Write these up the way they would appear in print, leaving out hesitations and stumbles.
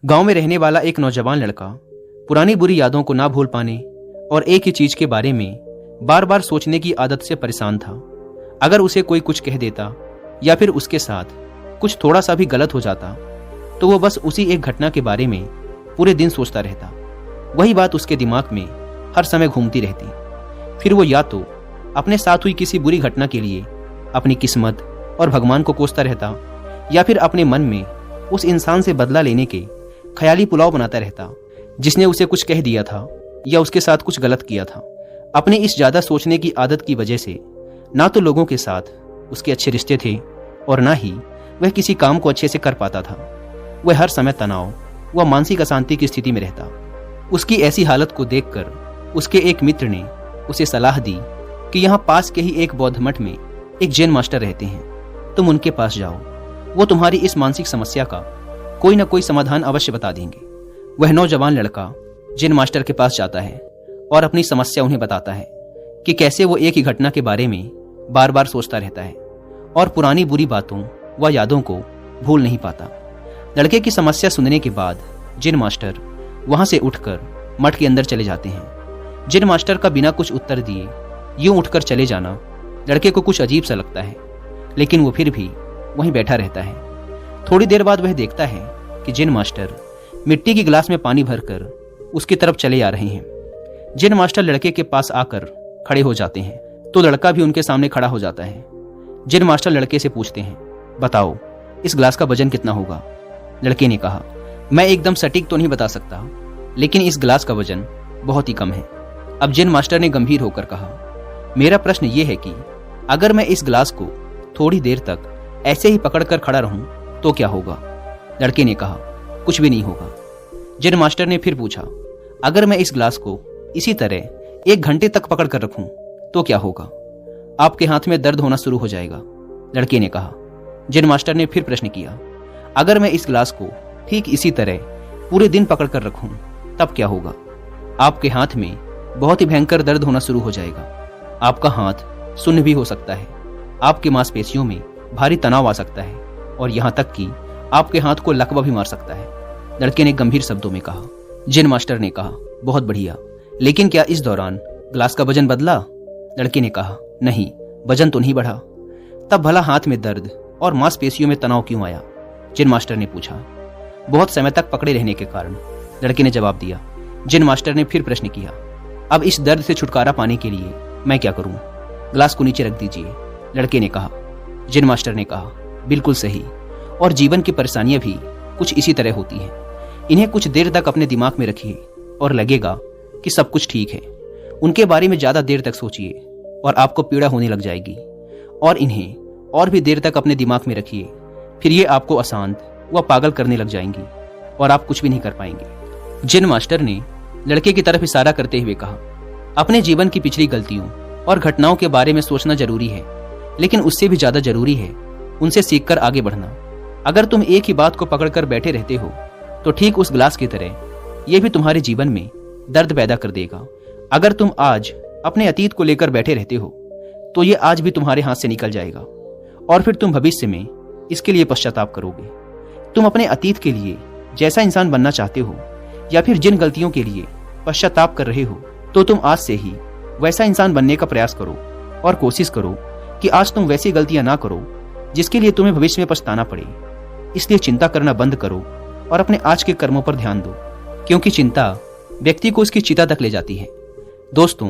गांव में रहने वाला एक नौजवान लड़का पुरानी बुरी यादों को ना भूल पाने और एक ही चीज के बारे में बार बार सोचने की आदत से परेशान था। अगर उसे कोई कुछ कह देता या फिर उसके साथ कुछ थोड़ा सा भी गलत हो जाता तो वो बस उसी एक घटना के बारे में पूरे दिन सोचता रहता। वही बात उसके दिमाग में हर समय घूमती रहती। फिर वो या तो अपने साथ हुई किसी बुरी घटना के लिए अपनी किस्मत और भगवान को कोसता रहता या फिर अपने मन में उस इंसान से बदला लेने के ख्याली पुलाव बनाता रहता जिसने उसे कुछ कह दिया था या उसके साथ कुछ गलत किया था। अपनी इस ज्यादा सोचने की आदत की वजह से ना तो लोगों के साथ उसके अच्छे रिश्ते थे और ना ही वह किसी काम को अच्छे से कर पाता था। वह हर समय तनाव व मानसिक अशांति की स्थिति में रहता। उसकी ऐसी हालत को देखकर उसके एक मित्र ने उसे सलाह दी कि यहाँ पास के ही एक बौद्ध मठ में एक जैन मास्टर रहते हैं, तुम उनके पास जाओ, वो तुम्हारी इस मानसिक समस्या का कोई ना कोई समाधान अवश्य बता देंगे। वह नौजवान लड़का जैन मास्टर के पास जाता है और अपनी समस्या उन्हें बताता है कि कैसे वो एक ही घटना के बारे में बार बार सोचता रहता है और पुरानी बुरी बातों व यादों को भूल नहीं पाता। लड़के की समस्या सुनने के बाद जैन मास्टर वहां से उठकर मठ के अंदर चले जाते हैं। जैन मास्टर का बिना कुछ उत्तर दिए यूं उठकर चले जाना लड़के को कुछ अजीब सा लगता है, लेकिन वो फिर भी वहीं बैठा रहता है। थोड़ी देर बाद वह देखता है कि जैन मास्टर मिट्टी की गिलास में पानी भरकर उसकी तरफ चले आ रहे हैं। जैन मास्टर लड़के के पास आकर खड़े हो जाते हैं तो लड़का भी उनके सामने खड़ा हो जाता है। जैन मास्टर लड़के से पूछते हैं, बताओ इस गिलास का वजन कितना होगा? लड़के ने कहा, मैं एकदम सटीक तो नहीं बता सकता, लेकिन इस गिलास का वजन बहुत ही कम है। अब जैन मास्टर ने गंभीर होकर कहा, मेरा प्रश्न यह है कि अगर मैं इस गिलास को थोड़ी देर तक ऐसे ही पकड़कर खड़ा रहूं तो क्या होगा? लड़के ने कहा, कुछ भी नहीं होगा। जैन मास्टर ने फिर पूछा, अगर मैं इस गिलास को इसी तरह 1 घंटे तक पकड़ कर रखूं तो क्या होगा? आपके हाथ में दर्द होना शुरू हो जाएगा। लड़के ने कहा। जैन मास्टर ने फिर प्रश्न किया, अगर मैं इस गिलास को ठीक इसी तरह पूरे दिन पकड़ कर रखूं तब क्या होगा? आपके हाथ में बहुत ही भयंकर दर्द होना शुरू हो जाएगा। आपका हाथ सुन्न भी हो सकता है, आपकी मांसपेशियों में भारी तनाव आ सकता है और यहां तक कि आपके हाथ को लकवा भी मार सकता है। लड़के ने गंभीर शब्दों में कहा। जैन मास्टर ने कहा, बहुत बढ़िया, लेकिन क्या इस दौरान ग्लास का वजन बदला? लड़के ने कहा, नहीं, वजन तो नहीं बढ़ा। तब भला हाथ में दर्द और मांसपेशियों में तनाव क्यों आया? जैन मास्टर ने पूछा। बहुत समय तक पकड़े रहने के कारण, लड़के ने जवाब दिया। जैन मास्टर ने फिर प्रश्न किया, अब इस दर्द से छुटकारा पाने के लिए मैं क्या करूं? ग्लास को नीचे रख दीजिए। लड़के ने कहा। जैन मास्टर ने कहा, बिल्कुल सही, और जीवन की परेशानियां भी कुछ इसी तरह होती हैं। इन्हें कुछ देर तक अपने दिमाग में रखिए और लगेगा कि सब कुछ ठीक है। उनके बारे में ज्यादा देर तक सोचिए और आपको पीड़ा होने लग जाएगी, और इन्हें और भी देर तक अपने दिमाग में रखिए, फिर ये आपको अशांत व पागल करने लग जाएंगी और आप कुछ भी नहीं कर पाएंगे। जैन मास्टर ने लड़के की तरफ इशारा करते हुए कहा, अपने जीवन की पिछली गलतियों और घटनाओं के बारे में सोचना जरूरी है, लेकिन उससे भी ज्यादा जरूरी है उनसे सीखकर आगे बढ़ना। अगर तुम एक ही बात को पकड़कर बैठे रहते हो तो ठीक उस ग्लास की तरह यह भी तुम्हारे जीवन में दर्द पैदा कर देगा। अगर तुम आज अपने अतीत को लेकर बैठे रहते हो तो ये आज भी तुम्हारे हाथ से निकल जाएगा और फिर तुम भविष्य में इसके लिए पश्चाताप करोगे। तुम अपने अतीत के लिए जैसा इंसान बनना चाहते हो या फिर जिन गलतियों के लिए पश्चाताप कर रहे हो, तो तुम आज से ही वैसा इंसान बनने का प्रयास करो और कोशिश करो कि आज तुम वैसी गलतियां ना करो जिसके लिए तुम्हें भविष्य में पछताना पड़े। इसलिए चिंता करना बंद करो और अपने आज के कर्मों पर ध्यान दो, क्योंकि चिंता व्यक्ति को उसकी चिता तक ले जाती है। दोस्तों,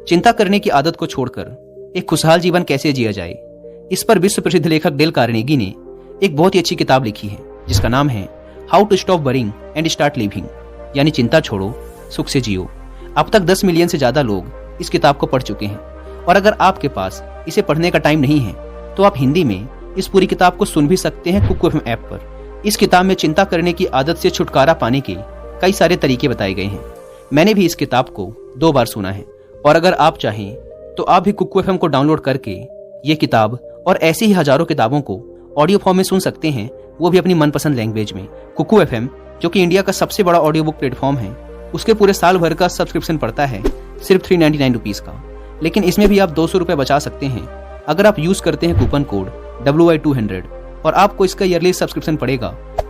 चिंता करने की आदत को छोड़कर एक खुशहाल जीवन कैसे जिया जाए, इस पर विश्व प्रसिद्ध लेखक डेल कार्नेगी ने एक बहुत ही अच्छी किताब लिखी है जिसका नाम है how to stop worrying and start living, यानी चिंता छोड़ो सुख से जियो। अब तक 10 मिलियन से ज्यादा लोग इस किताब को पढ़ चुके हैं, और अगर आपके पास इसे पढ़ने का टाइम नहीं है तो आप हिंदी में इस पूरी किताब को सुन भी सकते हैं कुकू एफएम ऐप पर। इस किताब में चिंता करने की आदत से छुटकारा पाने के कई सारे तरीके बताए गए हैं। मैंने भी इस किताब को 2 बार सुना है, और अगर आप चाहें तो आप भी कुकू एफएम को डाउनलोड करके ये किताब और ऐसी ही हजारों किताबों को ऑडियो फॉर्म में सुन सकते हैं, वो भी अपनी मनपसंद लैंग्वेज में। कुकू एफएम, जो कि इंडिया का सबसे बड़ा ऑडियो बुक प्लेटफॉर्म है, उसके पूरे साल भर का सब्सक्रिप्शन पड़ता है सिर्फ 399 रुपीज का, लेकिन इसमें भी आप 200 रुपए बचा सकते हैं अगर आप यूज करते हैं कूपन कोड WI200, और आपको इसका ईयरली सब्सक्रिप्शन पड़ेगा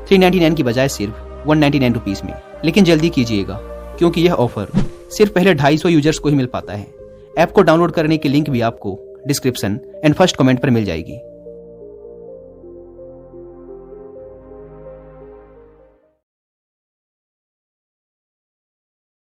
399 की बजाय सिर्फ 199 रुपीज़ में। लेकिन जल्दी कीजिएगा क्योंकि यह ऑफर सिर्फ पहले 250 यूजर्स को ही मिल पाता है। ऐप को डाउनलोड करने की लिंक भी आपको डिस्क्रिप्शन एंड फर्स्ट कमेंट पर मिल जाएगी।